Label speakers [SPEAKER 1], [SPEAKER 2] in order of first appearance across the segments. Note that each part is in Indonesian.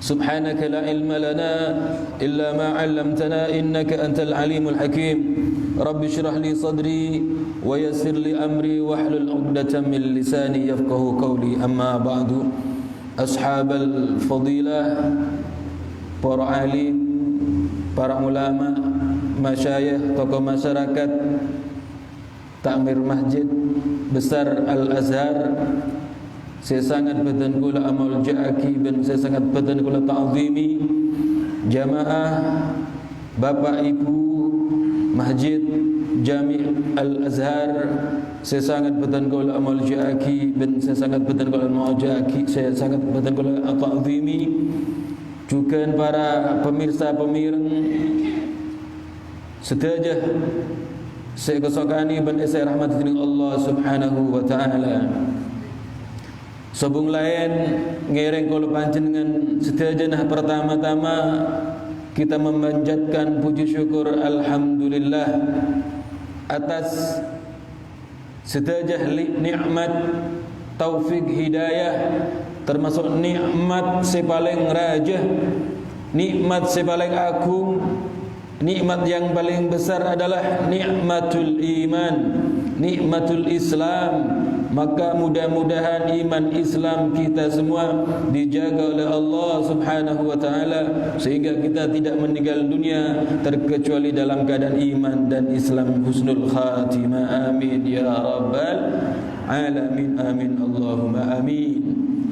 [SPEAKER 1] سبحانك لا علم لنا إلا ما علمتنا إنك أنت العليم الحكيم رب اشرح لي صدري ويسر لي أمري واحلل عقدة من لساني يفقه قولي أما بعد أصحاب الفضيلة para alim, para ulama, masyayikh, tokoh masyarakat, takmir masjid besar Al-Azhar, saya sangat berdan kula amal ja'aki dan saya sangat berdan kula ta'zimi jamaah bapak ibu masjid Jami' Al-Azhar, saya sangat berdan kula amal ja'aki dan saya sangat berdan kula amal ja'aki, saya sangat berdan kula ta'zimi juga para pemirsa-pemireng sedaya saya kesokani dan saya rahmatin Allah subhanahu wa ta'ala. Sobung lain ngereng kalau panjenengan sedaya pertama-tama kita memanjatkan puji syukur alhamdulillah atas sedaya nikmat taufik hidayah, termasuk nikmat sepaling raja, nikmat sepaling agung, nikmat yang paling besar adalah nikmatul iman, nikmatul Islam. Maka mudah-mudahan iman Islam kita semua dijaga oleh Allah subhanahu wa ta'ala sehingga kita tidak meninggal dunia terkecuali dalam keadaan iman dan Islam husnul khatimah. Amin ya rabbal alamin. Amin Allahumma amin.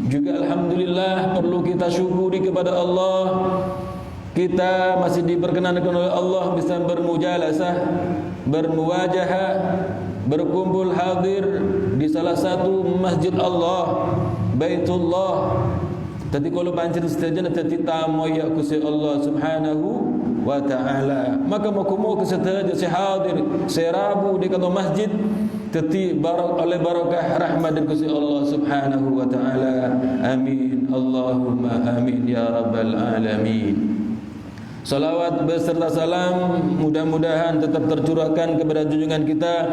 [SPEAKER 1] Juga alhamdulillah perlu kita syukuri kepada Allah, kita masih diperkenankan oleh Allah bisa bermujalasah, bermuwajahah, berkumpul hadir di salah satu masjid Allah, Baitullah. Tadi kalau pancen setajana tadi tamu ya ku Allah subhanahu wa ta'ala. Maka mau kesetaja si hadir, si rabu di kantor masjid teti barak oleh barakah rahmat dan kasih Allah subhanahu wa ta'ala. Amin Allahumma amin ya rabbal alamin. Salawat beserta salam mudah-mudahan tetap tercurahkan kepada junjungan kita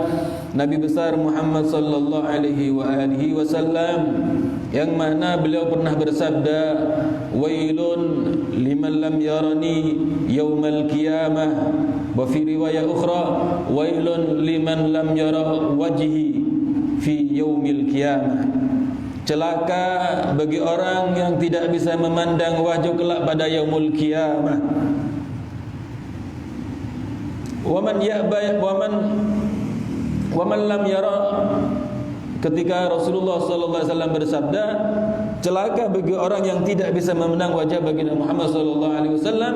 [SPEAKER 1] Nabi besar Muhammad sallallahu alaihi wasallam yang mana beliau pernah bersabda, wailun liman lam yarani yaumal qiyamah, wa fi riwayat ukhra wailun liman lam yara wajhi fi yaumil qiyamah. Celaka bagi orang yang tidak bisa memandang wajah kelak pada yaumul qiyamah. Waman ya'ba waman lam yara, ketika Rasulullah sallallahu alaihi wasallam bersabda, celaka bagi orang yang tidak bisa memandang wajah baginda Muhammad sallallahu alaihi wasallam.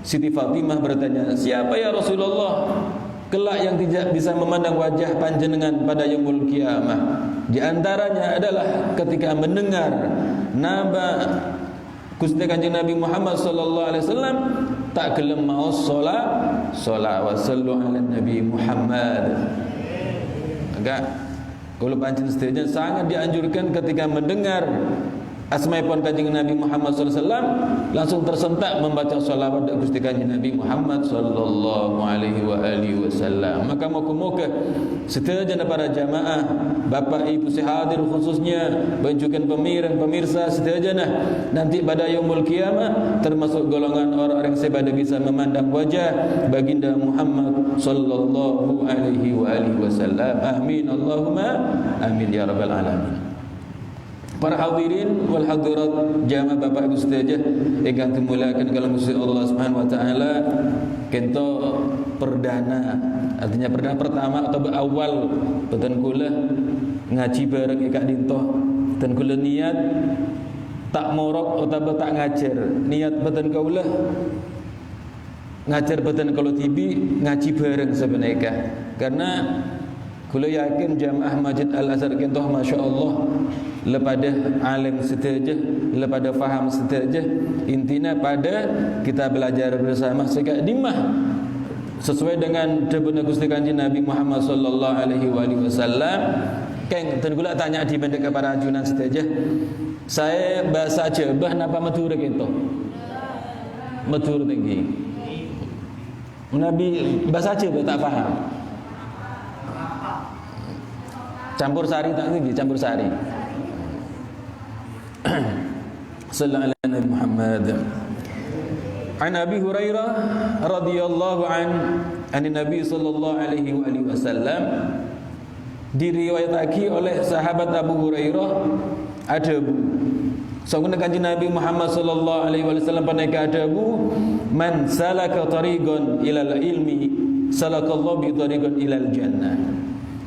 [SPEAKER 1] Siti Fatimah bertanya, siapa ya Rasulullah kelak yang tidak bisa memandang wajah panjenengan pada yaumul qiyamah? Di antaranya adalah ketika mendengar nama Gusti Kanjeng Nabi Muhammad sallallahu alaihi wasallam tak gelem mau salat wa sallu ala Nabi Muhammad. Agak kalau pancen setuju sangat dianjurkan ketika mendengar asmaipun Kanjeng Nabi Muhammad sallallahu alaihi wasallam langsung tersentak membaca salawat kepada Gusti Kanjeng Nabi Muhammad sallallahu alaihi wasallam. Maka moga-moga sedaya para jamaah, bapak ibu sehadir khususnya dan pemirsa sedaya nanti pada yaumul qiyamah termasuk golongan orang-orang yang sebada bisa memandang wajah baginda Muhammad sallallahu alaihi wasallam. Amin Allahumma amin ya rabbal alamin. Para hadirin wal hadirat jamaah bapak ibu sedaya ingkang dimuliakan kalih Gusti Allah Subhanahu wa taala, kento perdana, artinya perdana pertama atau awal beten kula ngaji bareng ikak dintoh dan kula niat tak morok atau tak ngajar, niat beten kaula ngajar beten kalau tibi ngaji bareng sebenarnya karena kula yakin jamaah Masjid Al-Azhar kento masyaallah lepada alim seteja, lepada faham seteja. Intinya pada kita belajar bersama sehingga dimah sesuai dengan debuna Gusti Kanjeng Nabi Muhammad sallallahu alaihi wasallam. Keng ten kula tanya di benda kepada ajunan seteja. Saya bahasa Jawa napa matur kento? Matur tinggi. Nabi bahasa Jawa tak paham. Campur sari tak tinggi, campur sari. Sallallahu ala Nabi Muhammad. An Abi Hurairah radhiyallahu an Nabi sallallahu alaihi wasallam, diriwayatkan oleh sahabat Abu Hurairah adabu sanggup kanjeng Nabi Muhammad sallallahu alaihi wasallam paneka adabu, man salaka tariqan ilal ilmi salakallahu bi tariqan ilal jannah.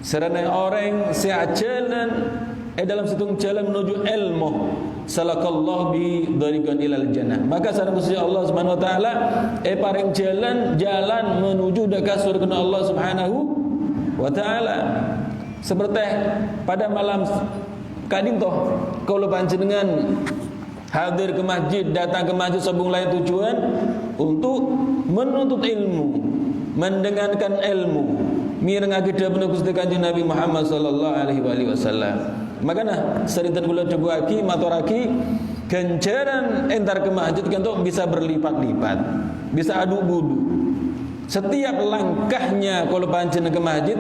[SPEAKER 1] Serana orang seajalan dalam satu jalan menuju ilmu, salakallahu bi tariqan ilal jannah, maka sareng Gusti Allah Subhanahu wa taala paring jalan menuju dekat surga Allah Subhanahu wa taala. Seperti pada malam kading toh kalau panjenengan hadir ke masjid, datang ke masjid sabung lain tujuan untuk menuntut ilmu, mendengarkan ilmu, mirengake dawuh Gusti Kanjeng Nabi Muhammad sallallahu alaihi wasallam. Makanya seritan kula debuaki maturaki ganjaran entar ke masjid kentok bisa berlipat-lipat, bisa adu budu. Setiap langkahnya kalau panjenengan ke masjid,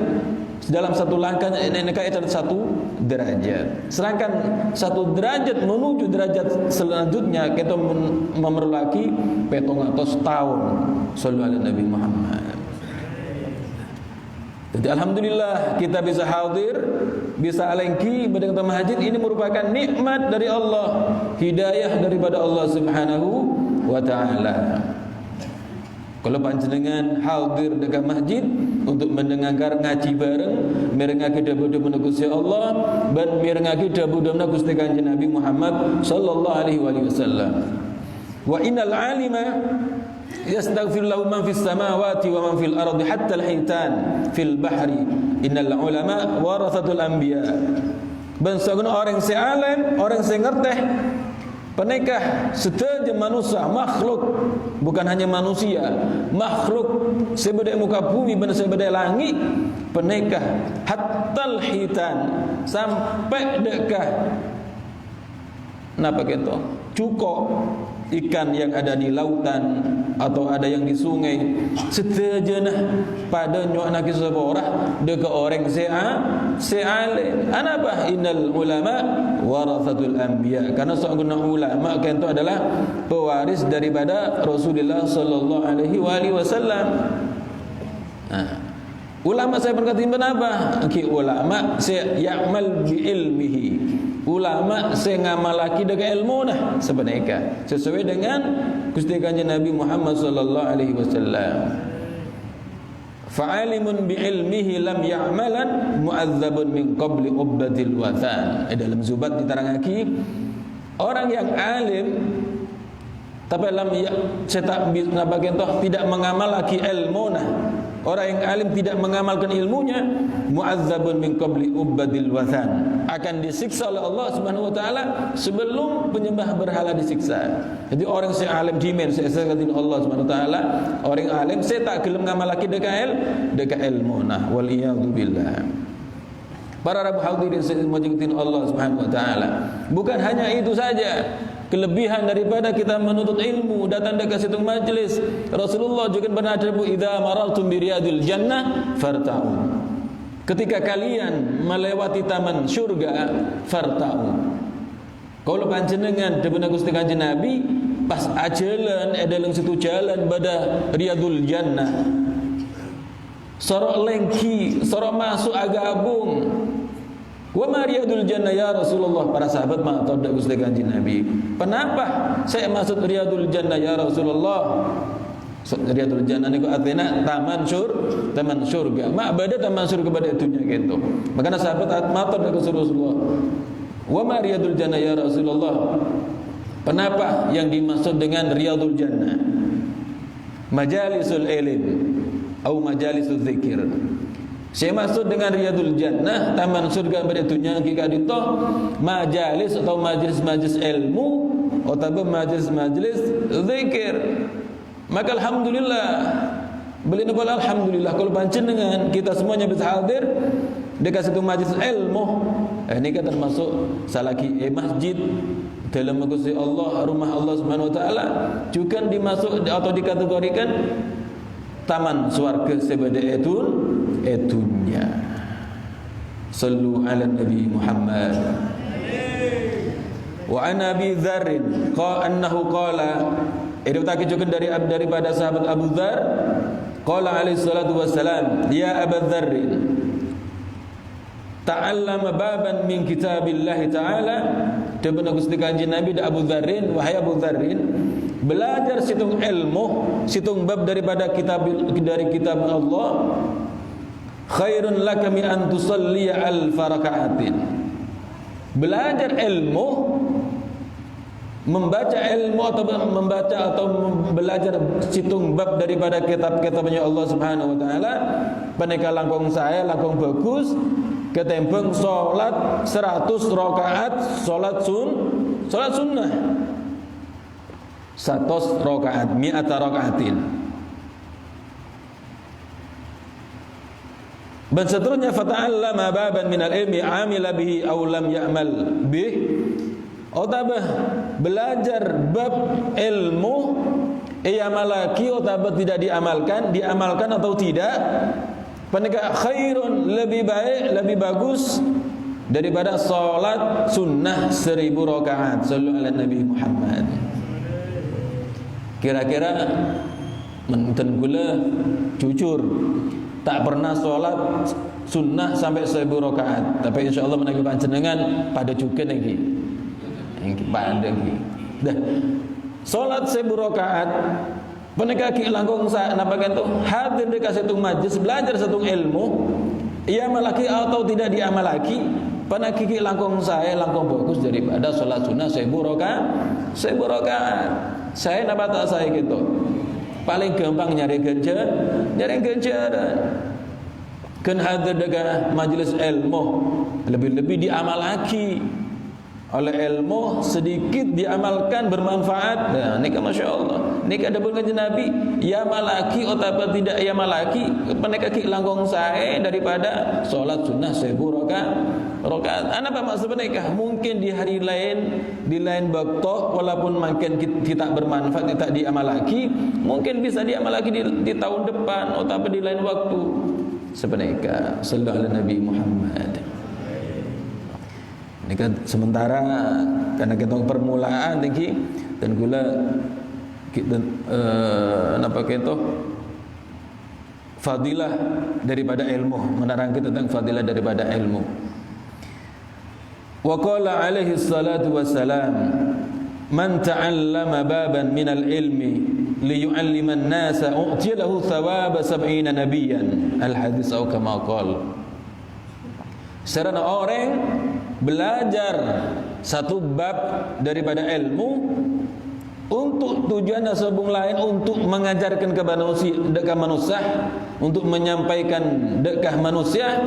[SPEAKER 1] dalam satu langkah nekah itu satu derajat. Sedangkan satu derajat menuju derajat selanjutnya kita memerlukan 700 tahun. Sallallahu alaihi Nabi Muhammad. Jadi alhamdulillah kita bisa hadir, bisa alengki berdengar masjid, ini merupakan nikmat dari Allah, hidayah daripada Allah Subhanahu wa taala. Kalau panjenengan hadir dekat masjid untuk mendengar ngaji bareng, mirengake dawuh-dawuh Gusti Allah dan mirengake dawuh-dawuh Gusti Kanjeng Nabi Muhammad sallallahu alaihi wasallam. Wa innal alima yastaghfir lahu man fis samawati wa man fil ardi hatta al-hitan fil bahri, innal ulama warathatul anbiya. Bangsaun orang sealim, orang se ngerteh penekah setiap manusia, makhluk, bukan hanya manusia, makhluk sebeda muka bumi dan sebeda langit, penekah hatal hitan sampai dekah napa gitu cukup ikan yang ada di lautan atau ada yang di sungai setejenah pada nyuana kisah borah deka orang se'ale anapa innal ulama warathatul anbiya, karena seorang ulama kan itu adalah pewaris daripada Rasulullah sallallahu alaihi wasallam. Ulama saya berkata apa? Ulama saya ya'mal bi ilmihi, ulama saya ngamalaki dengan ilmu nah sebenarnya sesuai dengan Gusti Kanjeng Nabi Muhammad sallallahu alaihi wasallam. Fa'alimun bi ilmihi lam ya'malan mu'adzabun min qabli ubbatil wathan. Dalam Zubat diterangake orang yang alim tapi lam cetak bagian toh tidak mengamalaki ilmu nah, orang yang alim tidak mengamalkan ilmunya, mu'adzabun min qabli ubadil wathan, akan disiksa oleh Allah Subhanahu wa taala sebelum penyembah berhala disiksa. Jadi orang yang alim dimen saya katakan Allah Subhanahu wa taala, orang alim saya tak gelem ngamalaki deka ilmu nah wal iyadu billah. Para rabu hadirin saya majikin Allah Subhanahu wa taala, bukan hanya itu saja kelebihan daripada kita menuntut ilmu, datang dekat situ majlis. Rasulullah juga pernah bersabda, "Idza marartum bi riyadil jannah farta'u." Ketika kalian melewati taman surga, farta'u. Kalau panjenengan depan Gusti Kanjeng Nabi pas ajalan dalam situ jalan pada riyadul jannah, sorok lengki, sorok masuk agabung. Wa ma riyadul jannah ya Rasulullah, para sahabat matur dak Gusti Kanjeng Nabi, "Kenapa saya masuk riyadul jannah ya Rasulullah?" Riyadul jannah niku artinya taman surga. Ma'bada taman surga pada itunya gitu. Makanya sahabat matur dak Rasulullah, "Wa ma riyadul jannah ya Rasulullah?" Kenapa yang dimaksud dengan riyadul jannah? Majalisul ilm atau majalisul zikir. Saya maksud dengan riyadul jannah taman surga pada dunia jika dito majalis atau majlis-majlis ilmu atau majlis-majlis zikir. Maka alhamdulillah, beliau bilang alhamdulillah kalau panjenengan kita semuanya bisa hadir dekat situ majlis ilmu. Ini kan termasuk salaki masjid dalam Gusti Allah, rumah Allah Subhanahu wa taala, juga dimasuk atau dikategorikan taman swarga sebeda etunya. Sallu ala Nabi Muhammad. Wa an Abi Dzar annahu qala, diriwayatkan juga daripada sahabat Abu Dzar, qala alaihi salatu wassalam, ya Abu Dzar, ta'allama baban min kitabillahi ta'ala. Dibena Gusti Kanjeng Nabi da Abu Dzarrin, wahai Abu Dzarrin, belajar situng ilmu, situng bab daripada kitab Allah, khairun laka min an tusalliya alfa raka'atin. Belajar ilmu, membaca ilmu atau belajar situng bab daripada kitab-kitabnya Allah Subhanahu wa taala, paneka langkung saya langkung bagus ketembeng salat 100 rakaat salat sunnah 100 rakaat 100 rakaatin. Dan seterusnya, fata'allama baban minal ilmi amila bihi aw lam ya'mal bih. Otabah belajar bab ilmu, ia malaki otabah tidak diamalkan atau tidak. Penegak khairun, lebih baik, lebih bagus daripada salat sunnah 1000 rakaat. Sallu ala Nabi Muhammad. Kira-kira menten gula jujur tak pernah sholat sunnah sampai 1000 rakaat, tapi insyaallah menawi panjenengan pada juga lagi pada lagi dah sholat 1000 rakaat peneka ki langkung napa tu hadir di kasih majlis belajar satu ilmu, ia malaki atau tidak diamalaki, peneka ki langkung saya langkung bagus daripada sholat sunnah 1000 rakaat. Saya napa tak saya gitu paling gampang nyari ganjaran. Kan hadir dengan majlis ilmu, lebih-lebih diamalaki. Oleh ilmu sedikit diamalkan bermanfaat. Nah, nikah masya Allah. Nikah ada kanjeng Nabi, ya malaki atau tidak ya malaki, peneka ki langkung sae daripada sholat sunnah 1000 rakaat. Apa maksud nikah? Mungkin di hari lain, di lain waktu, walaupun mungkin tidak bermanfaat, tidak diamalaki, mungkin bisa diamalaki di tahun depan atau di lain waktu. Sebenarnya sallallahu alaihi Nabi Muhammad. Ini kan sementara karena kita permulaan tinggi dan gula apa itu fadilah daripada ilmu, menerangkan tentang fadilah daripada ilmu. Wa qala alaihi salatu wassalam, man ta'allama baban minal ilmi liyu'allima an-nasa u'tiya lahu thawaba 70 nabiyyan. Al-hadis atau kama qala. Serana orang belajar satu bab daripada ilmu untuk tujuan sebung lain, untuk mengajarkan ke manusia, untuk menyampaikan dekah manusia,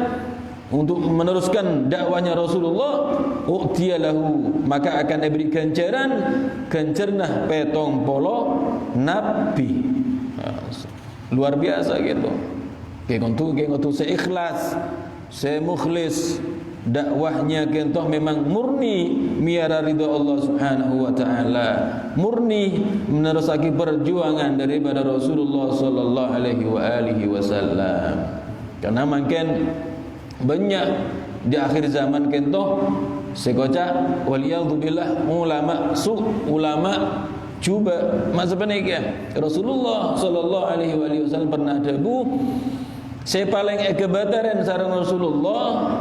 [SPEAKER 1] untuk meneruskan dakwahnya Rasulullah, u'tiyalahu, maka akan diberi kencerna petong polo nabi. Luar biasa gitu. Kayak untuk seikhlas, semukhlis, dakwahnya kentoh memang murni miara ridha Allah Subhanahu wa taala, murni menerusaki perjuangan daripada Rasulullah sallallahu alaihi wasallam. Karena makin banyak di akhir zaman kentoh sekocak waliyadzubillah ulama cuba masa penikah Rasulullah sallallahu alaihi wasallam pernah debu saya paling kebataran sareng Rasulullah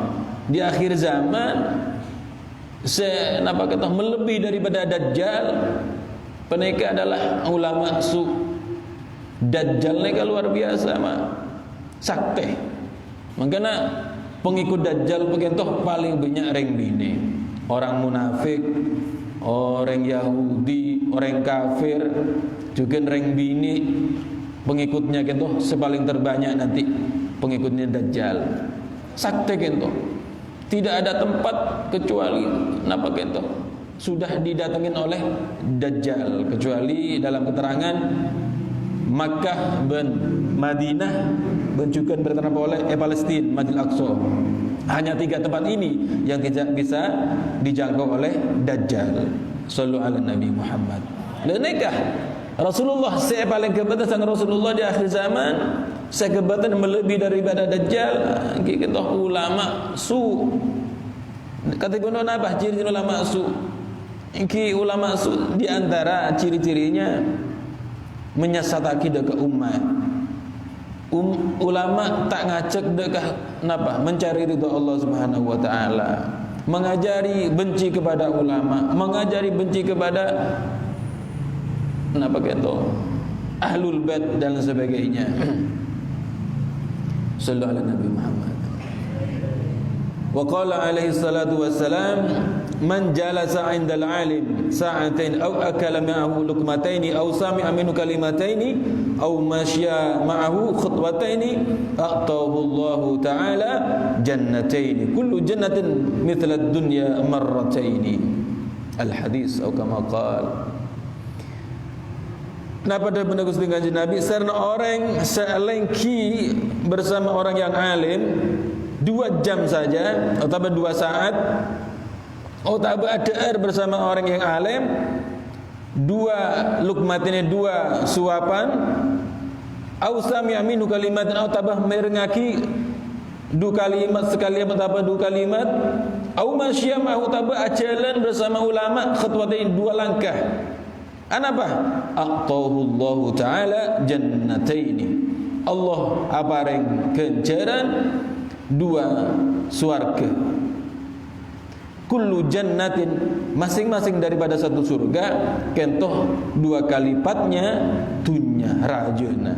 [SPEAKER 1] di akhir zaman napa kata melebihi daripada Dajjal. Peneka adalah ulama su. Dajjal neka luar biasa mah sakti. Makanya pengikut Dajjal begentoh paling banyak reng bini, orang munafik, orang Yahudi, orang kafir, juga reng bini pengikutnya kentoh sepaling terbanyak nanti pengikutnya Dajjal. Sakti kentoh. Tidak ada tempat kecuali napa kentoh sudah didatengin oleh Dajjal, kecuali dalam keterangan Makkah dan Madinah dan juga berternapa oleh Palestina, Masjidil Aqsa. Hanya 3 tempat ini yang tidak bisa dijangkau oleh Dajjal. Sallu ala Nabi Muhammad. Dan nikah Rasulullah saya paling kebatan sang Rasulullah di akhir zaman, saya kebatan melebihi daripada Dajjal. Kita ulama su. Kata guna apa? Ciri ulama su. Iki ulama di antara ciri-cirinya menyesat akidah ke umat. Ulama tak ngajak dekah napa mencari ridha Allah Subhanahu wa taala, mengajari benci kepada ulama, mengajari benci kepada napa gitu ahlul bait dan sebagainya. Sallallahu alaihi Nabi Muhammad. Wa qala alaihi salatu wassalam, man jalasa 'inda al-'alim sa'atain aw akala ma'ahu luqmataini aw sami'a minhu kalimataini aw masya ma'ahu khutwataini a'tahu Allah ta'ala jannataini kullu jannatin mithla ad-dunya marrataini. Al-hadis atau kama qala. Kenapa dia benar Gusti Kanjeng Nabi? Karena orang selengki bersama orang yang alim 2 jam saja atau 2 saat, atau ada air bersama orang yang alim 2 lukmat ini 2 suapan, au sami'a minhu kalimatin au tabah merengaki 2 kalimat sekali atau 2 kalimat, au masya ma'hu tabah ajalan bersama ulama khutwatain 2 langkah. Anapa? Aqtahu Allah Ta'ala jannataini. Allah apareng kenceran 2 swarga. Kullu jannatin, masing-masing daripada satu surga kentoh 2 kali lipatnya dunya rajana.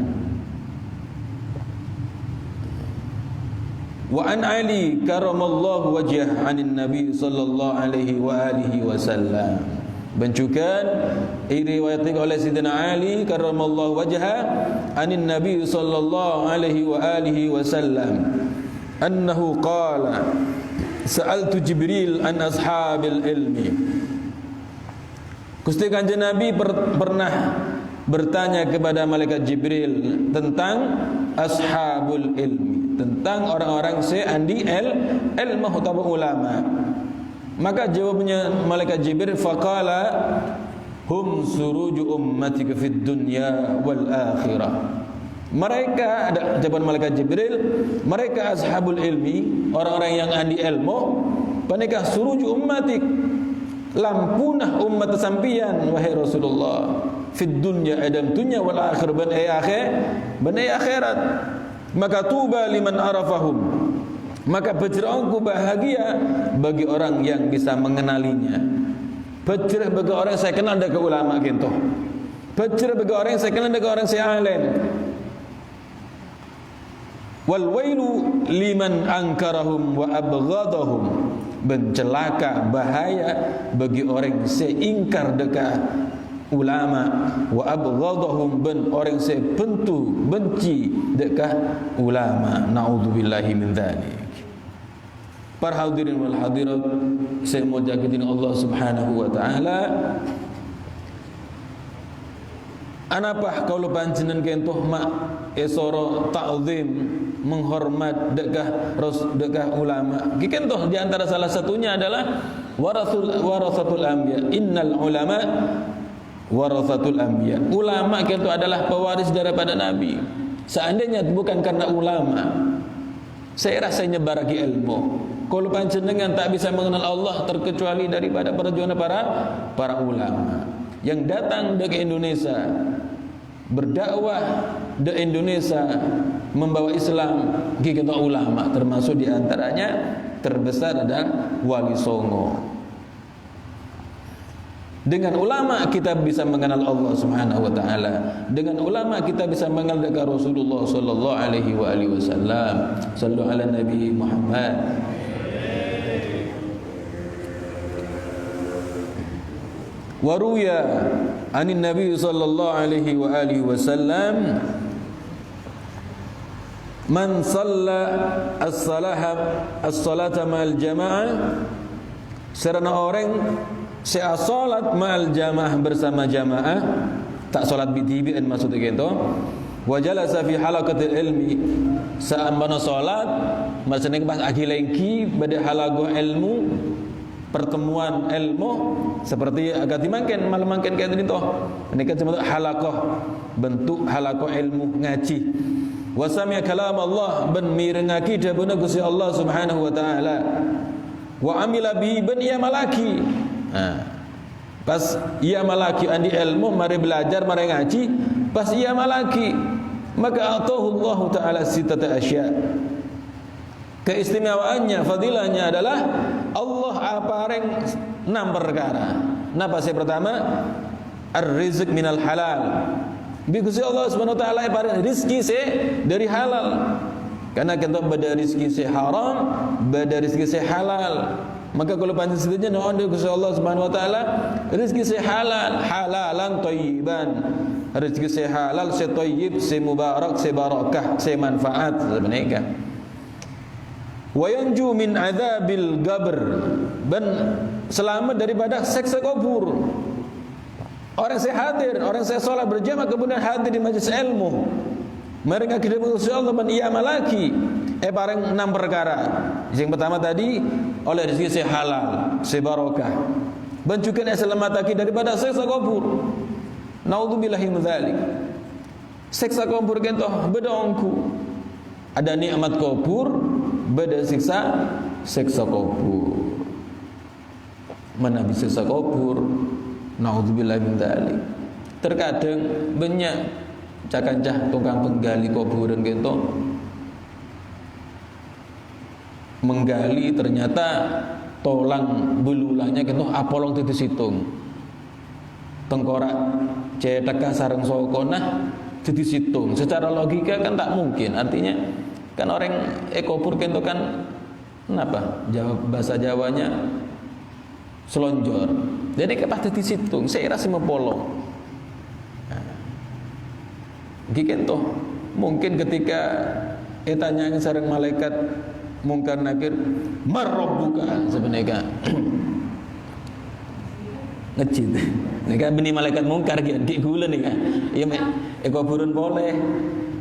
[SPEAKER 1] Wa an Ali karamallahu wajhah 'anin Nabi sallallahu alaihi wa alihi wasallam. Bencukan diriwayatkan oleh Sayyidina Ali karramallahu wajha anin Nabi sallallahu alaihi wa alihi wasallam annahu qala sa'altu Jibril an ashabil ilmi. Gusti Kanjeng Nabi pernah bertanya kepada malaikat Jibril tentang ashabul ilmi, tentang orang-orang se'andi ilmu atau ulama. Maka jawabnya malaikat Jibril, faqala hum suruju ummatika fid dunya wal akhirah. Mereka, ada jawaban malaikat Jibril, mereka ashabul ilmi, orang-orang yang ahli ilmu, panika suruju ummatik, lampunah umat sampian wahai Rasulullah, fid dunya adam dunya wal akhir ban akhirat. Maka tuba liman arafahum, maka bercerahku bahagia bagi orang yang bisa mengenalinya. Bercerah bagi orang yang saya kenal dengan ulama gitu. Bercerah bagi orang yang saya kenal dengan orang saya alim. Wal wailu liman angkarahum wa abghadahum. Bencelaka bahaya bagi orang yang saya ingkar dekat ulama, wa abghadahum, ben orang saya benci dekat ulama. Naudzubillahi min dzalik. Para hadirin wal hadirat, saya mau jagitin Allah Subhanahu wa taala. Anapah kalau panjenengan kentoh mak esoro ta'zim menghormat dekah ulama. Kentoh di antara salah satunya adalah warasatul anbiya. Innal ulama warasatul anbiya. Ulama kentoh adalah pewaris daripada nabi. Seandainya bukan karena ulama, saya rasa nyebar lagi ilmu. Kalau panjenengan tak bisa mengenal Allah terkecuali daripada perjuangan para ulama yang datang ke Indonesia, berdakwah di Indonesia, membawa Islam, kita ulama, termasuk diantaranya terbesar adalah Wali Songo. Dengan ulama kita bisa mengenal Allah Subhanahu wa taala. Dengan ulama kita bisa mengenal Rasulullah sallallahu alaihi wa alihi wasallam. Sallu ala Nabi Muhammad. Wa ruya anin Nabi sallallahu alaihi wa alihi wasallam man shalla as-salata ma'al jamaah, serana orang saya salat ma'al jamaah bersama jamaah, tak salat bitibian maksudnya gitu. Wa jalasa fi halaqatil ilmi, saambana salat maksudnya pas akilengki pada halago ilmu, pertemuan ilmu seperti agak dimangken malam mangken kayak tadi toh. Ini kan cuma halaqah, bentuk halaqah ilmu ngaji. Wa sami'a kalam Allah, ben mirengaki dabuna Gusti Allah Subhanahu wa taala. Wa amila bi ben ia malaki. Pas ia malaki andi ilmu, mari belajar, mari ngaji, pas ia malaki, maka atahu Allah Ta'ala sitata asya. Keistimewaannya, fadilahnya adalah Allah apareng 6 perkara. Napa saya pertama? Ar-rizq minal halal. Bikusi Allah Subhanahu wa taala apareng rizki se dari halal. Karena kita beda rizki se haram, beda rizki se halal. Maka kalau panjang setuju no anda Gusti Allah Subhanahu wa taala rezeki se halal, halalan thayyiban. Rezeki se halal, se thayyib, se mubarak, se barakah, se manfaat sebenarnya. Wa yanju min adzabil qabr, dan selamat daripada siksa kubur. Orang saya hadir, orang saya salat berjamaah kemudian hadir di majelis ilmu. Mereka kita Gusti Allah ban ia malaki barang 6 perkara. Yang pertama tadi oleh rezeki se halal, se barakah. Bencukan selamat daripada siksa kubur. Naudzubillahi min dzalik. Siksa kubur kento beda ongku. Ada nikmat kubur, beda siksa kubur. Mana bisa siksa kubur? Naudzubillahi min dzalik. Terkadang banyak cakancah tukang penggali kuburan kento menggali ternyata tolang belulanya gitu apolong titis hitung tengkorak cetak sareng sokona titis hitung secara logika kan tak mungkin, artinya kan orang ekopur gitu kan kenapa bahasa Jawanya selonjor, jadi kepas titis hitung saya rasa mempolong gitu. Mungkin ketika tanya sareng malaikat mungkar nakir marrabbuka sebenarnya ngecit nika bini malaikat mungkar ki di gula nika ieu kuburan boleh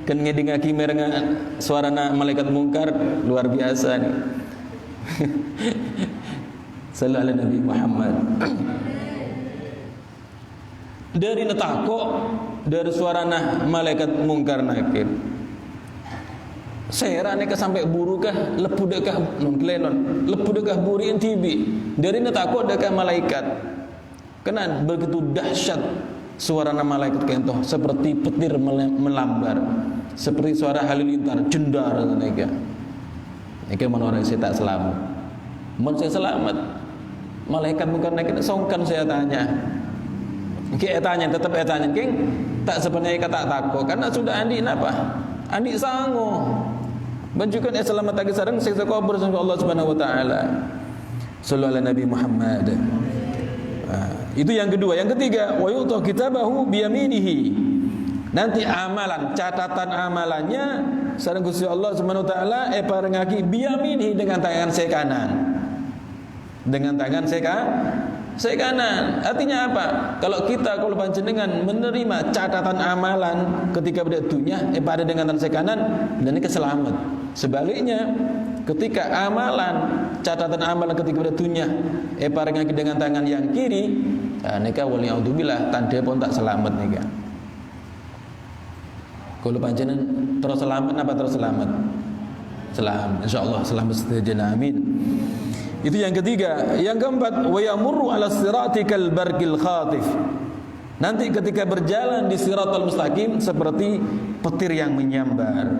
[SPEAKER 1] kan ngedingaki merenga suarana malaikat mungkar luar biasa nih. Sallallahu alaihi Nabi Muhammad. Dari netako dari suarana malaikat mungkar nakir saya rane sampai buru kah lepu dekah non klenon lepu dekah buri tibi dari netako dekah malaikat kena begitu dahsyat suara nama malaikat kentoh seperti petir melambar seperti suara halilintar jendar nega nega mana orang saya tak selamat mun saya selamat malaikat bukan naik songkan saya tanya tetap tanya king tak sebenarnya kata tako karena sudah andi napa andi sango banjukan selamat lagi sareng siksa kubur sama Allah Subhanahu wa taala. Sallallahu alaihi Nabi Muhammad. Itu yang kedua. Yang ketiga, wa yu'ta kitabahu biyaminihi. Nanti amalan, catatan amalannya sareng Gusti Allah Subhanahu wa taala parengaki biyaminihi dengan tangan saya kanan. Dengan tangan saya kanan. Artinya apa? Kalau panjenengan menerima catatan amalan ketika pada dunia pada dengan tangan saya kanan dan ini keselamat. Sebaliknya ketika catatan amalan ketika pada dunia parengaki dengan tangan yang kiri, nika waliyaudzubillah tanda pun tak selamat nika. Kalau panjenengan terus selamat apa terus selamat? Selamat, insyaallah selamat sejahtera amin. Itu yang ketiga. Yang keempat, wa yamurru 'ala sirati kal barqil khatif. Nanti ketika berjalan di siratal mustaqim seperti petir yang menyambar.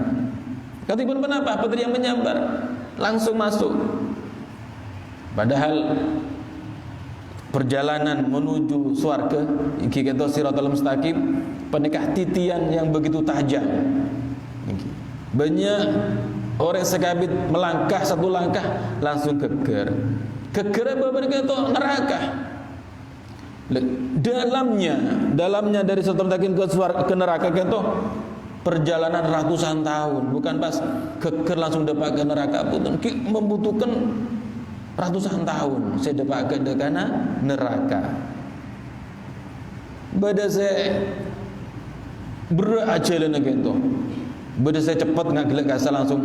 [SPEAKER 1] Katipun kenapa petir yang menyambar? Langsung masuk. Padahal perjalanan menuju surga iki kento siratal mustaqim penikah titian yang begitu tajam. Banyak orang sekabit melangkah satu langkah langsung geger mereka itu neraka. Dalamnya dari satu mustaqim ke neraka itu perjalanan ratusan tahun, bukan pas geger langsung depak ke neraka pun membutuhkan ratusan tahun saya depak ke neraka. Bada saya berajalan gitu. Beda saya cepat ngagelek kasa langsung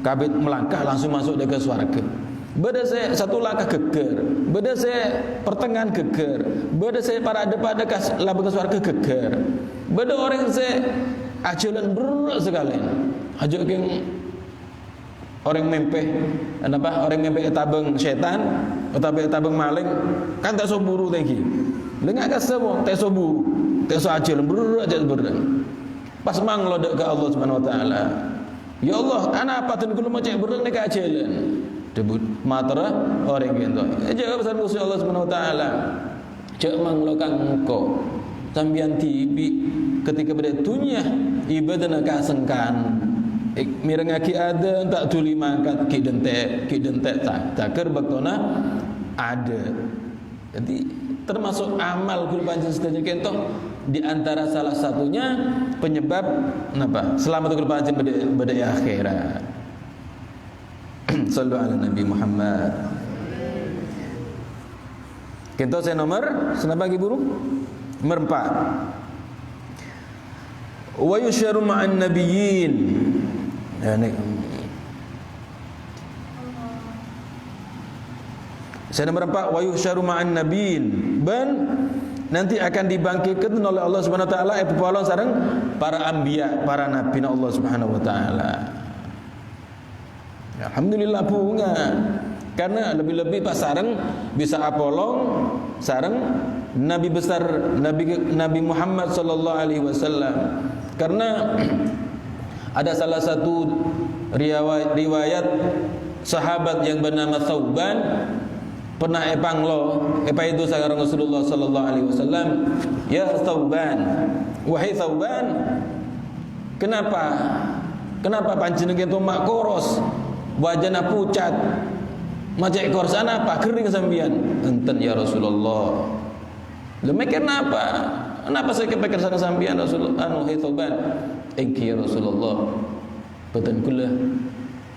[SPEAKER 1] kabit melangkah langsung masuk ke surga. Beda saya satu langkah geger. Beda saya pertengahan geger. Beda saya para pada laba ke surga geger. Beda orang saya ajalan berat sekali. Ajo keng orang mempeh orang mempeh tabeng setan, tabeng maling kan tak soburu lagi. lengak ka semua tak sobur tak so acil berat berang pas mang lo dek ke Allah Subhanahu wa taala ya Allah ana apa tun kulo macam berang nek acilan debut matara orang gitu aja pesan Gusti Allah Subhanahu wa taala cek mang lo kang engko sambian tibi ketika pada dunia ibadah nak sengkan mirengaki ada tak tuli mangkat ki dentek takir baktona ada. Jadi termasuk amal kul pancen sedaya kentok di antara salah satunya penyebab napa selamat kul pancen pada akhirat. Sallu ala Nabi Muhammad. Kentok saya nomor senapa lagi burung? Nomor 4. Wa yusyaru ma'an nabiyyin. Ya, saya nomor 4 wa yuhsyaru ma'an nabiyyin ban nanti akan dibangkitkan oleh Allah Subhanahu wa taala epopolon sareng para anbiya para nabi Allah Subhanahu wa taala. Alhamdulillah bunga karena lebih-lebih pas sareng bisa apolong sareng nabi besar Nabi Muhammad sallallahu alaihi wasallam karena ada salah satu riwayat sahabat yang bernama Thauban pernah epa itu sareng Rasulullah sallallahu alaihi wasallam, ya Thauban, wahai Thauban, kenapa panjenengan itu mak koros, wajahna pucat, macam ekor sana apa kering sambian, enten ya Rasulullah. Demikian kenapa saya kepikir sana sambian Rasulullah, wahai Thauban, engki ya Rasulullah, beten kula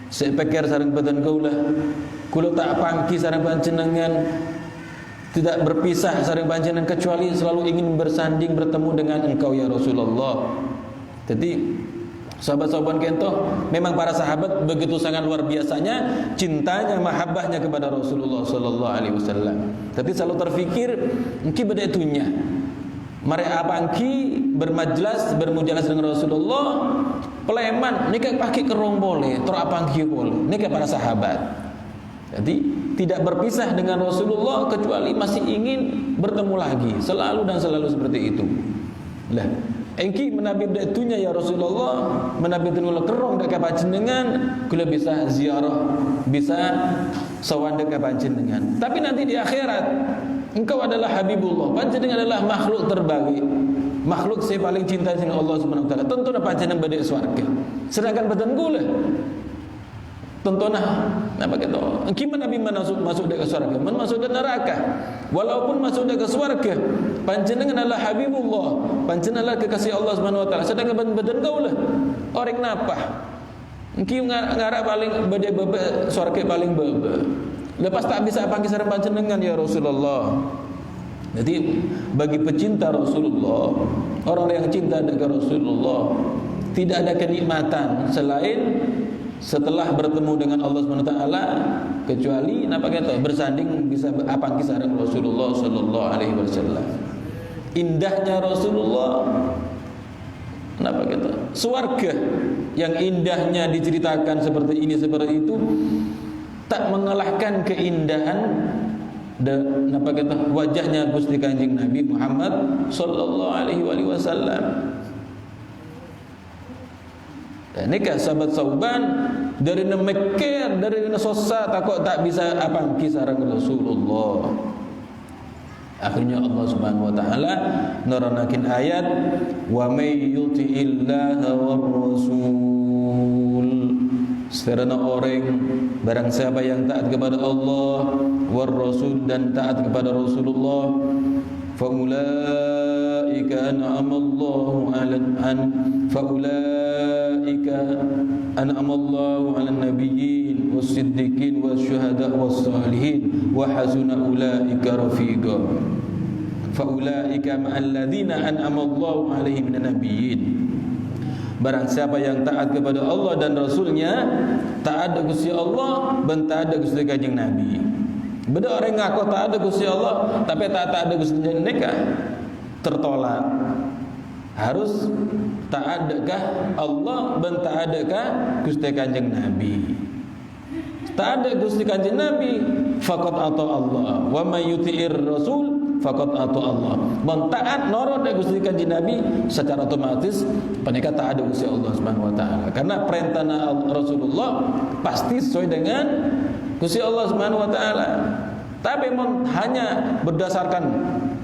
[SPEAKER 1] saya pikir sareng beten kula tak pangki sareng panjenengan tidak berpisah sareng panjenengan kecuali selalu ingin bersanding bertemu dengan engkau ya Rasulullah. Jadi sahabat-sahabat kento memang para sahabat begitu sangat luar biasanya cintanya mahabbahnya kepada Rasulullah sallallahu alaihi wasallam. Tapi selalu terfikir engki beda itunya mereka pangki bermujalas dengan Rasulullah peleman nikah pakai kerong boleh terapangki boleh nikah para sahabat. Jadi tidak berpisah dengan Rasulullah kecuali masih ingin bertemu lagi selalu dan selalu seperti itu. Lah engki menabib datunya ya Rasulullah menabib kula kerong dak panjenengan kula bisa ziarah bisa sowan dak panjenengan. Tapi nanti di akhirat engkau adalah Habibullah, panjenengan adalah makhluk terbaik, makhluk saya paling cinta dengan Allah Subhanahu wa taala. Tentu panjenengan badhe swarga. Sedangkan badan kula tentunya apa gitu? Gimana nabi masuk ke swarga, masuk ke neraka. Walaupun masuk ke swarga, panjenengan adalah Habibullah, panjenengan adalah kekasih Allah Subhanahu wa taala. Sedangkan badan kula orang napa? Engki ngarap paling badhe bebe swarga paling bebe. Lepas tak bisa panggil sareng panjenengan ya Rasulullah. Jadi bagi pecinta Rasulullah, orang yang cinta dengan Rasulullah, tidak ada kenikmatan selain setelah bertemu dengan Allah Subhanahu wa taala kecuali napa kata bersanding bisa apa kisah sareng Rasulullah sallallahu alaihi wasallam. Indahnya Rasulullah napa kata? Swarga yang indahnya diceritakan seperti ini seperti itu tak mengalahkan keindahan dan apa kata wajahnya Gusti Kanjeng Nabi Muhammad sallallahu alaihi wasallam. Nikah sahabat Thauban dari Mekah dari Sosa takut tak bisa apa kisah Rasulullah. Akhirnya Allah Subhanahu wa taala neranakin ayat wa may yuti'illaha war rasul. Serana orang barang siapa yang taat kepada Allah war rasul dan taat kepada Rasulullah faulaika an'amallahu 'alan nabiyyin was-siddiqin wasyuhada was-salihin wa hasuna ulaika rafiqa. Faulaika ma'al ladzina an'amallahu 'alaihim minan nabiyyin. Barang siapa yang taat kepada Allah dan Rasulnya, taat Gusti Allah dan taat Gusti Kanjeng Nabi. Beda orang ngaku taat Gusti Allah tapi tak taat Gusti mereka tertolak. Harus taat dekah Allah dan taat dekah Gusti Kanjeng Nabi. Taat Gusti Kanjeng Nabi faqat ata Allah wa may yuti'ir rasul faqad ata Allah. Mun taat nurut dari Gusti Kanjeng Nabi secara otomatis panika taat Gusti Allah Subhanahu wa taala. Karena perintah Rasulullah pasti sesuai dengan Gusti Allah Subhanahu wa taala. Tapi mun hanya berdasarkan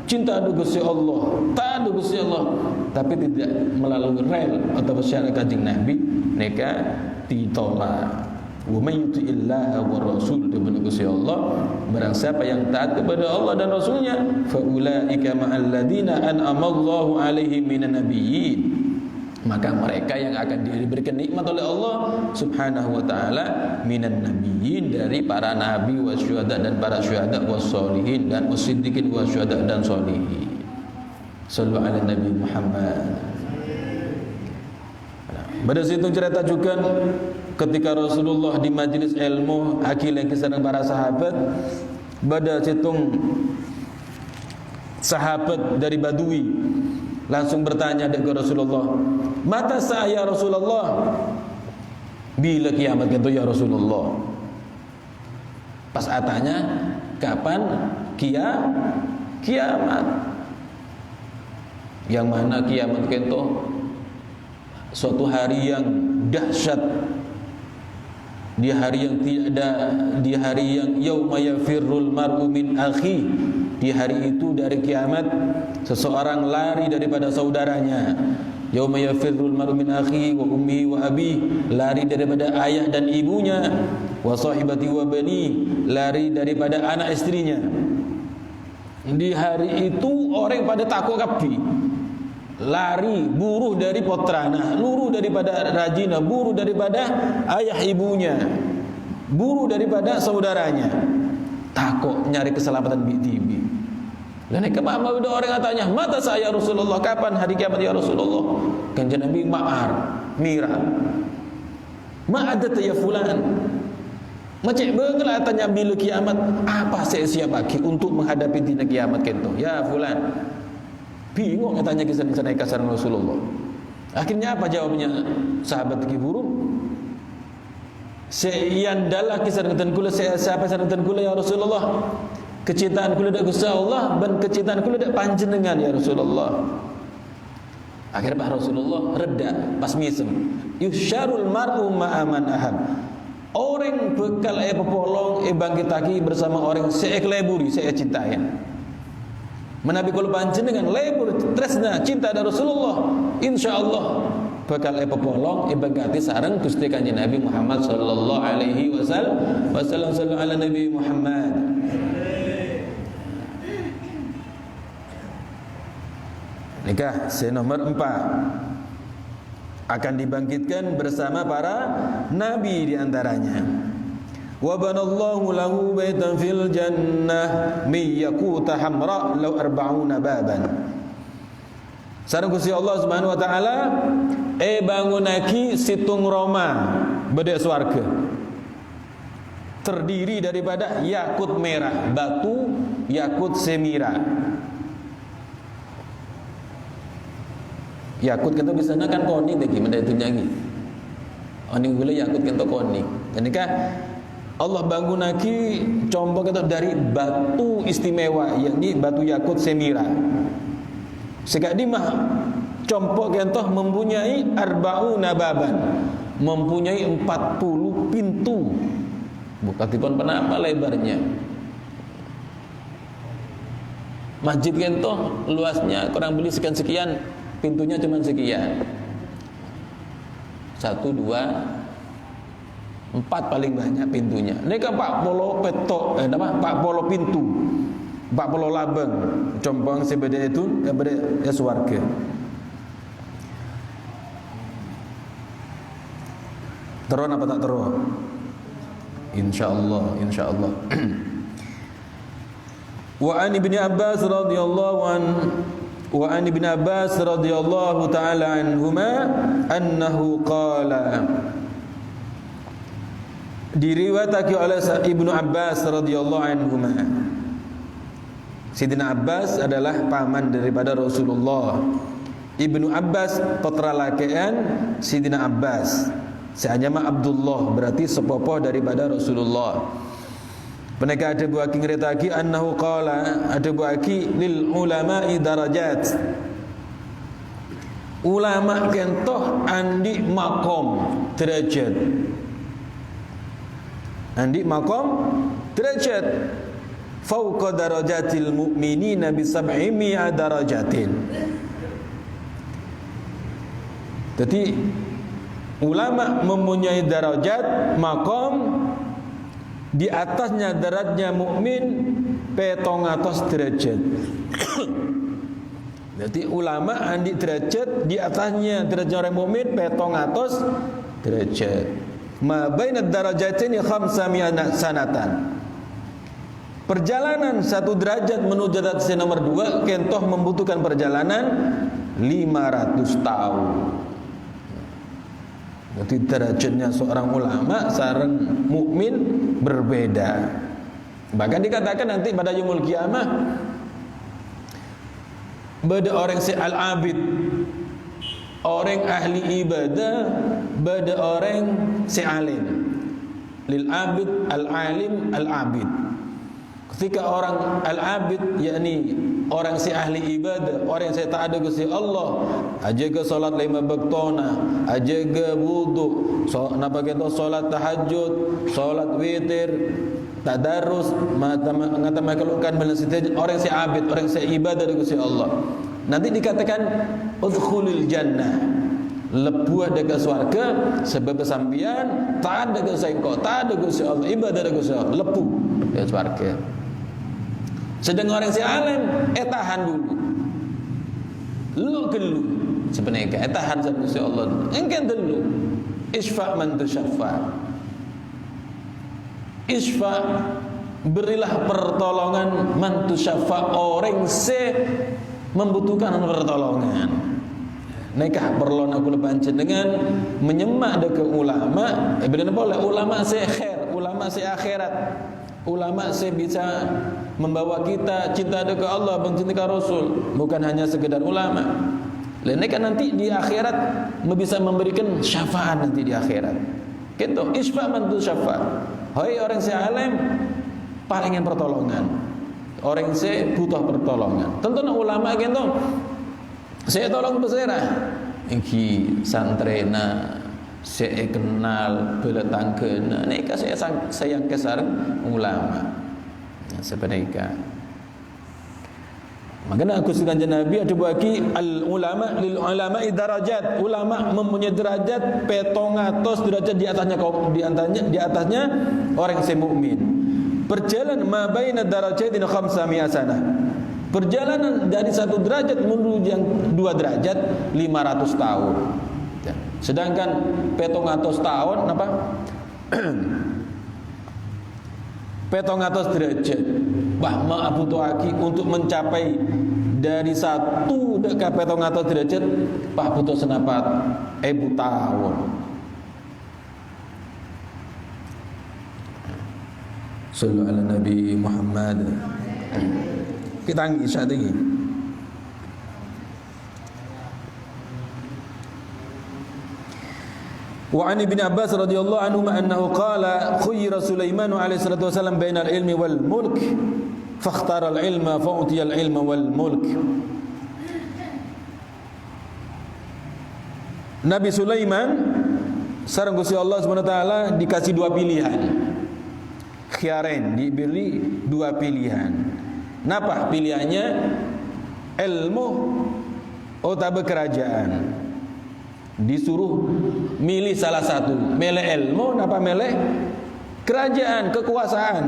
[SPEAKER 1] cinta Gusti Allah, taat Gusti Allah, tapi tidak melalui rel atau syariat Kanjeng Nabi, nika ditolak. Wa may yuti'illaha wa rasul diberi Gusti Allah, barang siapa yang taat kepada Allah dan Rasulnya, fa ulaika ma'al ladzina an'ama Allahu 'alaihim minan nabiyyin, maka mereka yang akan diberikan nikmat oleh Allah Subhanahu wa taala minan nabiyyin, dari para nabi wasyuhada dan para syuhada wassolihin dan wasiddiqin wasyuhada dan sholihin. Sallu ala Nabi Muhammad. Pada situ cerita juga ketika Rasulullah di majlis ilmu akil yang kisah para sahabat, pada situ sahabat dari Badui langsung bertanya kepada Rasulullah, mata saya Rasulullah, bila kiamat itu ya Rasulullah. Pas atanya, kapan kiamat? Yang mana kiamat itu suatu hari yang dahsyat, di hari yang tiada, di hari yang yauma yafirrul mar'u min akhi, di hari itu dari kiamat seseorang lari daripada saudaranya. Yauma yafirrul mar'u min akhi wa ummihi wa abi, lari daripada ayah dan ibunya, wa sahibati wa bani, lari daripada anak istrinya. Di hari itu orang pada takut kapi, lari buruh dari potrana, luruh daripada rajina, buruh daripada ayah ibunya, buruh daripada saudaranya, takut nyari keselamatan bibi. Dan kemana ada orang katanya, mata saya Rasulullah, kapan hari kiamat ya Rasulullah? Kanjeng Nabi mira, ma'adat ya fulan, macam bagaimana tanya bila kiamat, apa saya siap lagi untuk menghadapi dina kiamat kento? Ya fulan, bingung katanya kisah-kisah kasar Rasulullah. Akhirnya apa jawabnya sahabat kiburu? Seyandalah kisah kula, siapa kisah kula ya Rasulullah? Kecintaan kula dak Gusti Allah dan kecintaan kula dak panjenengan ya Rasulullah. Akhirnya Pak Rasulullah reda pas misem. Yusyarul mar'u ma'aman ahab. Orang bekal pepolong bangkitaki bersama orang seekleburi cintai. Menabi kalau panjenengan lebur tresna cinta dari Rasulullah, insyaallah bakal pepolong bangkati sareng Gusti Kanjeng Nabi Muhammad sallallahu alaihi wasallam. Sallallahu ala Nabi Muhammad. Nikah nomor 4 akan dibangkitkan bersama para nabi di antaranya. Wa banallahu lahu baitan fil jannah min yaquta hamra law 40 baban. Sareng Gusti Allah Subhanahu wa taala bangunaki situng Roma bedek swarga. Terdiri daripada yakut merah, batu yakut semira. Yakut kita bisa kan koni tadi menda itu nyanyi. Oni gule yakut kita koni. Jadi kan Allah bangunaki combo kita dari batu istimewa, yakni batu yakut semira. Sekali mah compo kita mempunyai arba'una baban, mempunyai 40 pintu. Bukatipun penapa lebarnya. Masjid kita luasnya kurang lebih sekian, pintunya cuma sekian. 1, 2, 4 paling banyak pintunya. Ini kan 40 petok, 40 pintu, 40 labang. Compong sebeda itu, ya swarga. Teron apa tak teron? Insyaallah, insyaallah. Wa an ibni Abbas radhiyallahu Wa an Ibn Abbas radhiyallahu ta'ala anhuma annahu qala, diriwayatkan oleh Ibnu Abbas radhiyallahu anhuma. Sayyidina Abbas adalah paman daripada Rasulullah. Ibnu Abbas putra lakian Sayyidina Abbas. Seanyama Abdullah berarti sepupu daripada Rasulullah. Peneka ada buaki ngeritaki annahu qala, ada buaki lil ulama'i darajat. Ulama kentoh andi makom derajat. Andi makom derajat. Fauqa darajatil mu'minina bi 700 darajatin. Jadi ulama mempunyai darajat makom di atasnya derajatnya mukmin 700 derajat. Jadi ulama andi derajat di atasnya derajat orang mukmin 700 derajat. Ma bainad darajatain 500 sanatan. Perjalanan satu derajat menuju derajat nomor 2 kentoh membutuhkan perjalanan 500 tahun. Jadi derajatnya seorang ulama sareng mukmin berbeda. Bahkan dikatakan nanti pada yaumul kiamah beda orang si al-abid, orang ahli ibadah, beda orang si alim. Lil abid al-alim al-abid. Ketika orang al-abid yakni orang si ahli ibadah, orang yang saya taat kepada Allah, ajaga salat 5 waktuna, ajaga wudu, napa kita salat tahajud, salat witir, tadarus, ngata makalukan balasite orang si abid, orang si ibadah kepada Allah. Nanti dikatakan udkhulil jannah, lebuah dekat surga sebab sampeyan taat dekat engkau, taat dekat Allah, ibadah dekat Allah, lepuh dekat surga. Sedang orang si alim tahan dulu. Lu gelu sebenarnya tahan sama si Allah. Engkan dulu. Isfa man tusyaffa. Isfa berilah pertolongan man tusyaffa orang se membutuhkan pertolongan. Nekah perlu aku lepancen dengan menyemak dekat ulama. Bila boleh ulama se khair, ulama se akhirat. Ulama saya bisa membawa kita cinta dekat Allah, mencintai Rasul, bukan hanya sekedar ulama. Lainnya kan nanti di akhirat bisa memberikan syafaat nanti di akhirat. Gitu, isfa man tu syafaat. Hai orang saya alim, palingin pertolongan. Orang saya butuh pertolongan. Tentu ulama gitu. Saya tolong beserah. Iki santrena saya kenal beletangkeun nika saya sayang kesareng ulama sebenarnya. Makanya aku kanjeng Nabi ada bagi al ulama lil ulama'i darajat. Ulama mempunyai derajat 700 derajat di atasnya orang yang mukmin. Perjalanan ma baina darajatin 500 sanah. Perjalanan dari satu derajat menuju yang 2 derajat 500 tahun. Sedangkan 700 tahun apa? 700 derajat. Bahma Abu Tuaki untuk mencapai dari 1 dekat 700 derajat Pak butuh senapat 1000 tahun. Sallu ala Nabi Muhammad. Kita anggi saat ini. Wa an Ibn Abbas radhiyallahu anhu annahu qala khuyira Sulaiman alaihi salatu wasallam bainal ilmi wal mulk fakhtara al ilma fa utiya al ilma wal mulk. Nabi Sulaiman sareng Gusti Allah Subhanahu wa taala dikasih 2 pilihan. Khiyarain, diberi 2 pilihan. Napa pilihannya? Ilmu atau kerajaan. Disuruh milih salah satu, milih ilmu apa milih kerajaan, kekuasaan.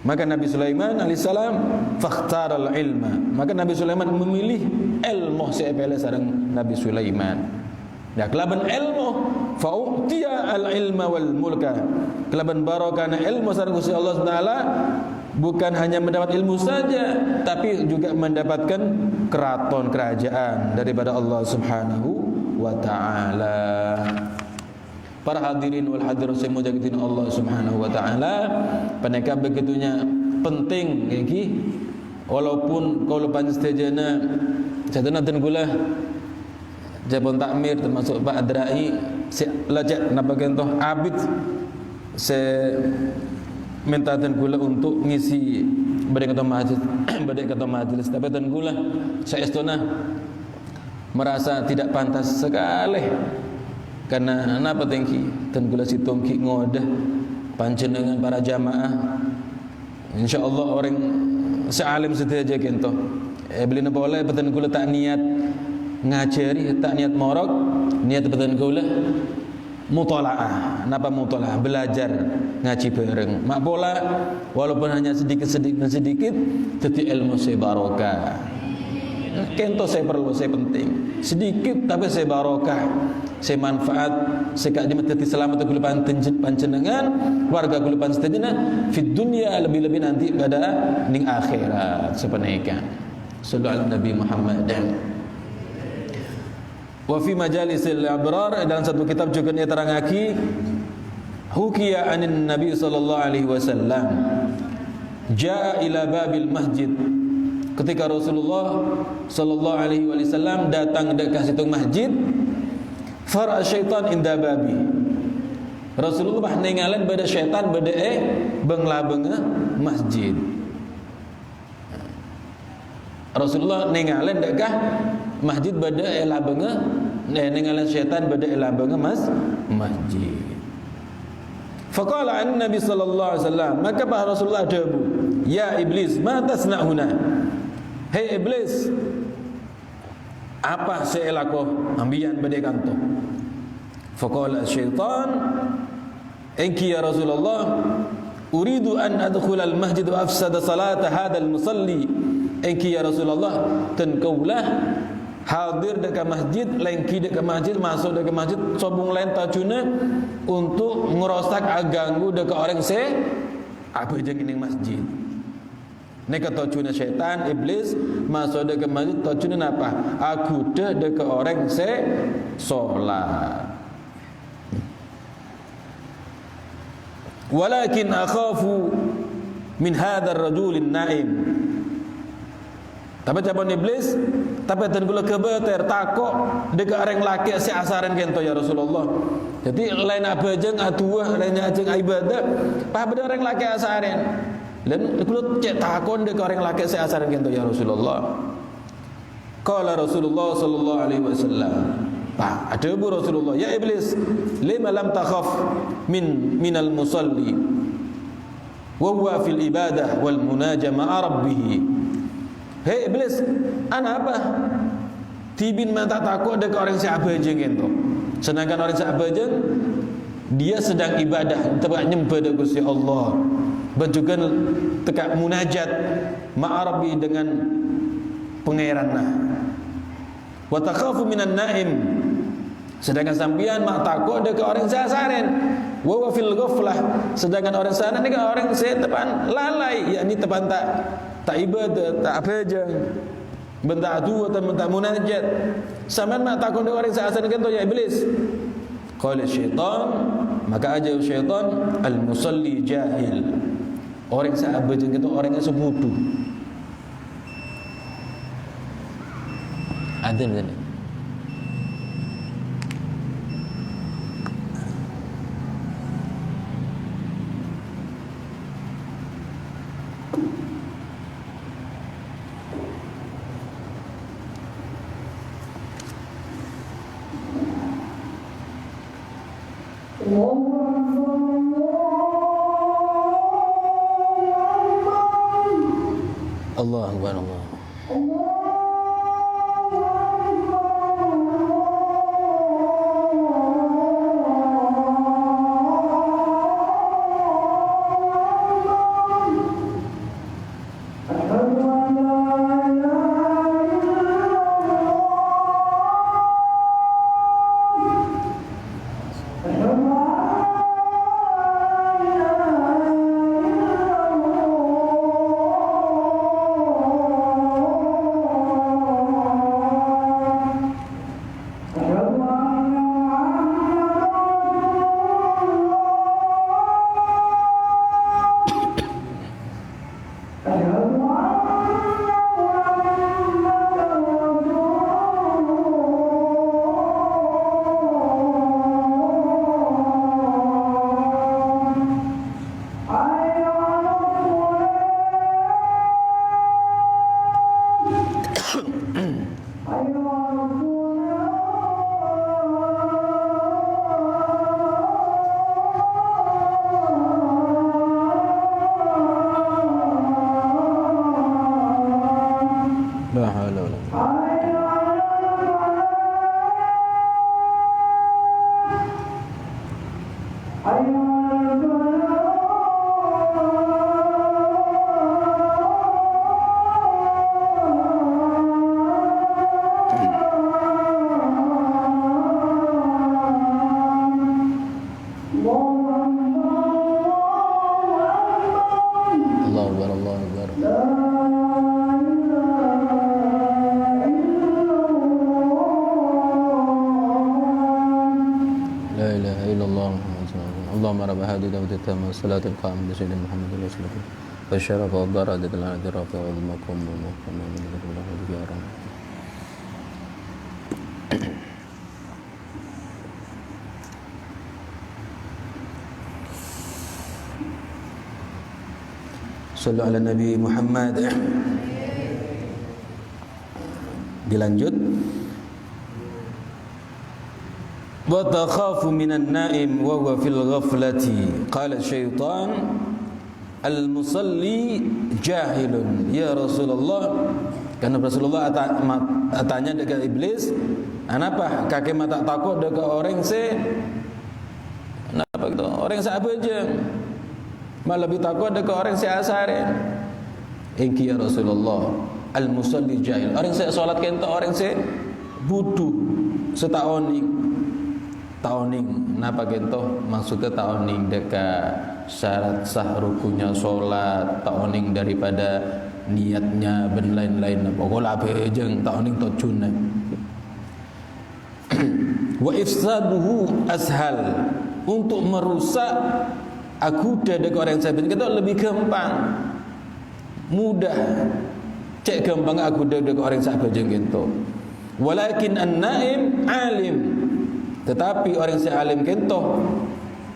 [SPEAKER 1] Maka Nabi Sulaiman alaihissalam fakhtaral ilma. Maka Nabi Sulaiman memilih ilmu sepele sareng Nabi Sulaiman. Ya kelaban ilmu fa'utiya al ilma wal mulka. Kelaban barokana ilmu sareng Gusti Allah Subhanahu wa taala bukan hanya mendapat ilmu saja tapi juga mendapatkan keraton kerajaan daripada Allah Subhanahu wa ta'ala. Para hadirin wal hadirat saya mujahitin Allah Subhanahu wa ta'ala, peneka begitunya penting iki walaupun kalau panjestejana jatana dan gula Jabon Takmir termasuk Pak Adrai si lajak napa gentoh abid se minta tan kula untuk ngisi badai kata majlis tapi tan kula saestuna merasa tidak pantas sekali karena napa tengki tan kula situngki ngodah panjenengan para jamaah insyaallah orang sealim sedaja kento beli napa oleh tan kula tak niat ngajari tak niat morok niat tan kula mutalaah. Napa mutalaah? Belajar ngaji bareng. Mak bola walaupun hanya sedikit tapi ilmu saya barokah. Kento saya perlu, saya penting. Sedikit tapi saya barokah. Saya manfaat, saya kak dimati selamat kula panjenengan, warga kula panjenengan fi dunya lebih-lebih nanti pada ning akhirat sepenekan. Sallallahu alaihi Nabi Muhammad. Wa fi majalisil abrar dalam satu kitab juga dia terangaki hukiya anin Nabi sallallahu alaihi wasallam jaa ila babil masjid ketika Rasulullah sallallahu alaihi wasallam datang dekat situ masjid fara syaitan inda babi Rasulullah ningalan pada syaitan pada bengla-benga masjid Rasulullah ningalan dekat masjid pada elabenga ningalan syaitan pada elabenga masjid. Faqala an-nabi sallallahu alaihi wasallam maka Rasulullah dabu ya iblis ma tasna huna hey iblis apa saya laku ambian pada kanto faqala syaitan enki ya Rasulullah uridu an adkhula al-masjid wa afsada salata hadha al-musalli enki ya Rasulullah tan kaulah hadir dekat masjid, lengki dekat masjid, masuk dekat masjid, sobung lain tajuna untuk ngerosak aganggu dekat orang apa jeng ini masjid. Ni kata tajuna syaitan, iblis masuk dekat masjid, tajuna apa? Aku dekat orang solat. Walakin akhafu min hadzal rajulin naim. Tapi jawaban iblis, tapi tan kula kebeter takok dekat orang laki si asaran kento ya Rasulullah. Jadi lain abajeng atuah lain ajeng ibadah, pa beda orang laki asaran. Lain kula cek takon dekat orang laki si asaran kento ya Rasulullah. Qala Rasulullah sallallahu alaihi wasallam. Pa ada bu Rasulullah, ya iblis, lima lam takhaf minal musalli wa huwa fil ibadah wal munajah ma'a rabbih. Hei iblis, ana apa? Tibin mata takut dekat orang siabajeng itu. Sedangkan orang siabajeng dia sedang ibadah, tempat nyembah dekat Gusti Allah. Dan tekak munajat ma'arabi dengan pangeranna. Wa takhafu minan naim. Sedangkan sampean mak takut dekat orang sasaren. Wa wa fil ghaflah. Sedangkan orang sana ni kan orang tepan lalai, yakni tepan tak ibadah, tak abajang, bentak dua atau bentak munajat. Sampean mak takut dekat orang sasaren kan ya iblis. Qala syaitan, maka aja syaitan al-musalli jahil. Orang saabajang itu orangnya sebodoh. Ada ni. Allah Akbar Allah. illallah Muhammad sallallahu alaihi wasallam. Allahumma rabb hadhihi da'wati tamma salatu al-qa'imah li sayyidina Muhammad sallallahu alaihi wasallam. Wa syarafa wa darajat al-'ali rafi'a wa al-maqam wa muhkama min Allah ya rabb. Sallu ala Nabi Muhammad. Dilanjut. Wa takhafu minan naim wa huwa fil ghaflati. Qala syaitan al-musalli jahilun. Ya Rasulullah, karena Rasulullah tanya dekat iblis, "Kenapa kakek mata takut dekat orang kenapa gitu? Orang apa aja? Malah lebih takut dekat orang asar." Engki ya Rasulullah, al-musalli jahil. Orang solat kenta orang butuh setaoning. Taoning, napa kento? Maksudnya taoning dekat syarat sah rukunya solat, taoning daripada niatnya dan lain-lain. Pokoknya apa aja taoning tocune. Wa ifsaduhu ashal. Untuk merusak akudah dekat orang sabit kita lebih gampang, mudah. Cek gampang akudah dekat orang sabit gitu. Walakin an-naim alim. Tetapi orang si alim kento,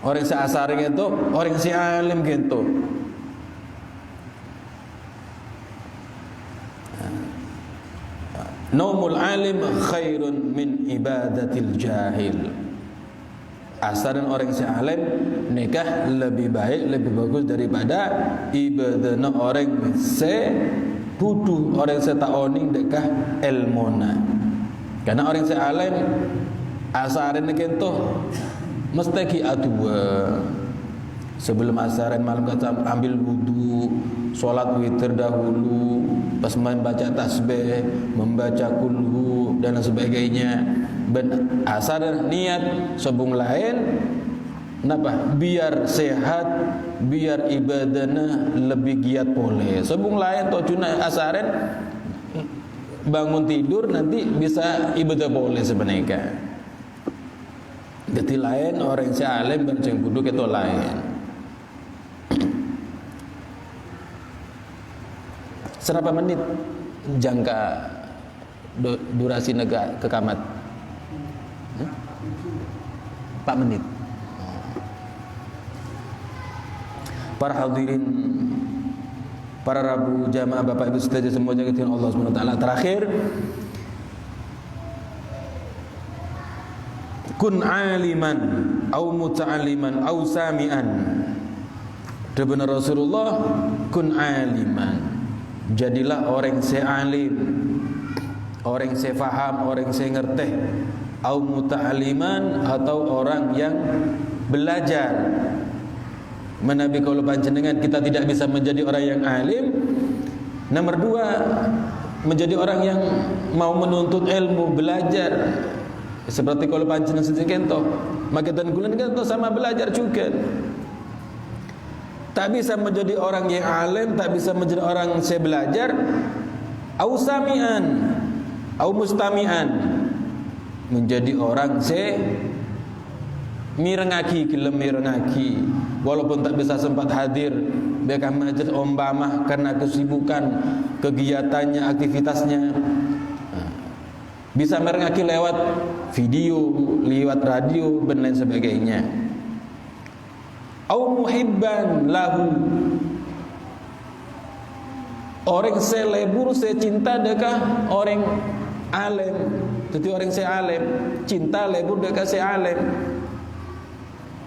[SPEAKER 1] orang si asar kento, orang si alim kento. Naumul alim khairun min ibadatil jahil. Asaran orang si alim nikah lebih baik, lebih bagus daripada ibadah orang si butuh, orang si taoning dekah ilmuna. Karena orang si alim asaran kento mesti ki adua. Sebelum asaran malam kata ambil wudu, solat witir dahulu, pas membaca tasbih, membaca kulhu dan sebagainya. Ben asar niat sebung lain, kenapa? Biar sehat, biar ibadahnya lebih giat boleh. Sebung lain to cuna asaran bangun tidur nanti bisa ibadah boleh sebenarnya. Gati lain orang si alim berceng buduk itu lain. Berapa menit jangka durasi negara ke kamat? 4 menit. Para hadirin, para rabu jamaah Bapak Ibu sekalian semuanya ketian Allah Subhanahu wa taala. Terakhir, kun aliman au muta'alliman au sami'an. Daripada Rasulullah, kun aliman. Jadilah orang se'alim, orang sefaham, orang sengerteh, au muta'aliman, atau orang yang belajar. Menabi kalau panjenengan kita tidak bisa menjadi orang yang alim. Nomor 2, menjadi orang yang mau menuntut ilmu, belajar. Seperti kalau panjenengan sedikit toh, maka dan kulen kan toh sama belajar juga. Tak bisa menjadi orang yang alim, tak bisa menjadi orang yang belajar. Au sami'an, au mustami'an, menjadi orang mirengaki, gelem mirengaki, walaupun tak bisa sempat hadir dekat majelis umpamah karena kesibukan kegiatannya, aktivitasnya. Bisa mirengaki lewat video, lewat radio dan lain sebagainya. Au muhibban lahu, orang selebur secinta dekah orang alim. Jadi orang sealim cinta lebur dekah sealim.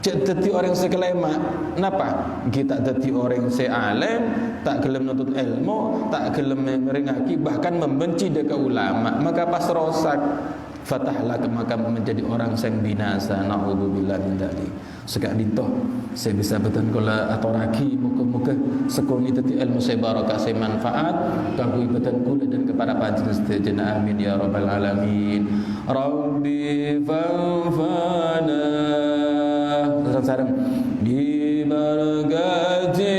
[SPEAKER 1] Jadi orang sekelema. Kenapa? Kita jadi orang sealim tak gelem nuntut ilmu, tak gelem meringaki, bahkan membenci dekah ulama. Maka pas rosak fatahlah maka menjadi orang yang binasa. Naudzubillah min dzalik. Sekak dintoh saya bisa betan kala atau raki muka-muka sekoni teti ilmu saya barakah saya manfaat kanggo betan kula dan kepada panjenengan sedaya. Amin ya rabbal alamin. Rabbi fanfana sareng di barakati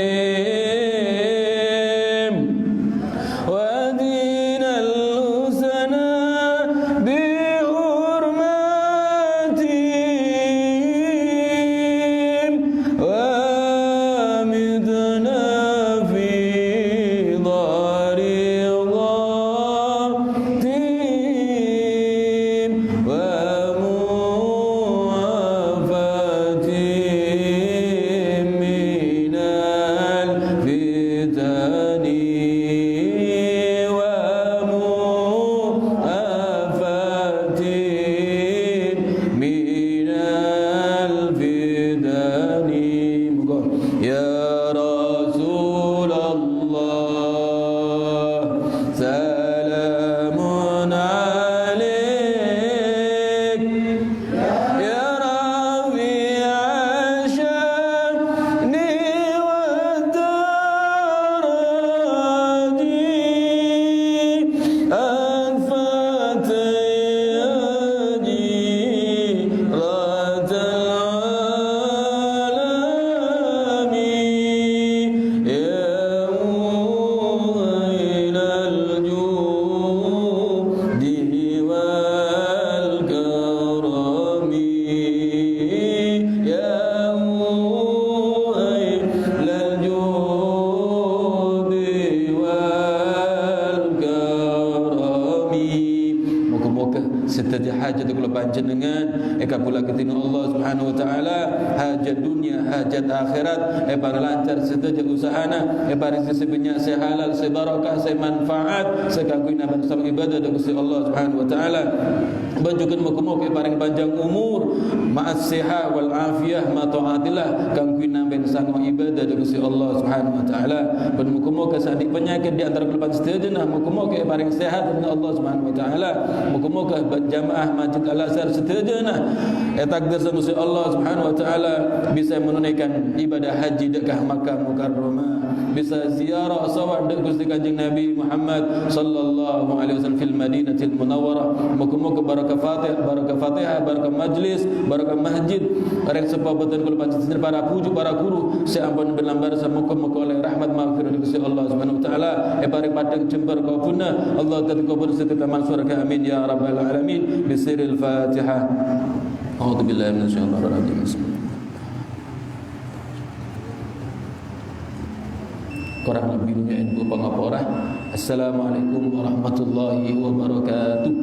[SPEAKER 1] muka-muka setiap hajat kula panjenengan eka pula ketina Allah Subhanahu wa taala hajat dunia hajat akhirat bar lancar setiap usahana bar sebenyak sehalal sebarakah semanfaat sekaguna bersama ibadah dari Allah Subhanahu wa taala banjukan muka-muka paling panjang umur ma'as siha wal afiyah ma ta'atillah kang kuina ben sango ibadah dari Allah Subhanahu wa taala ben muka-muka sadik penyakit di antara kelepan seterusnya muka-muka paling sehat dengan Allah Subhanahu wa taala muka-muka jamaah Masjid Al-Azhar seterusnya takdir sama Allah Subhanahu wa taala bisa menunaikan ibadah haji dekat Makkah Mukarramah bisa ziarah sawar dekat Gusti Kanjeng Nabi Muhammad sallallahu alaihi wasallam fil Madinatil Munawwarah muka-muka barakah Fatihah barakah majlis barakah masjid rek sepabatan kula panjenengan para puju para guru seampun berlambar muka-muka oleh rahmat maghfirah Gusti Allah Subhanahu wa taala bareng padang jembar kabuna Allah tadkabur setiap mansur amin ya rabbal alamin bisiril Fatihah. A'udzu billahi minasyaitonir rajim. Kurang lebihnya info pangapora. Assalamualaikum warahmatullahi wabarakatuh.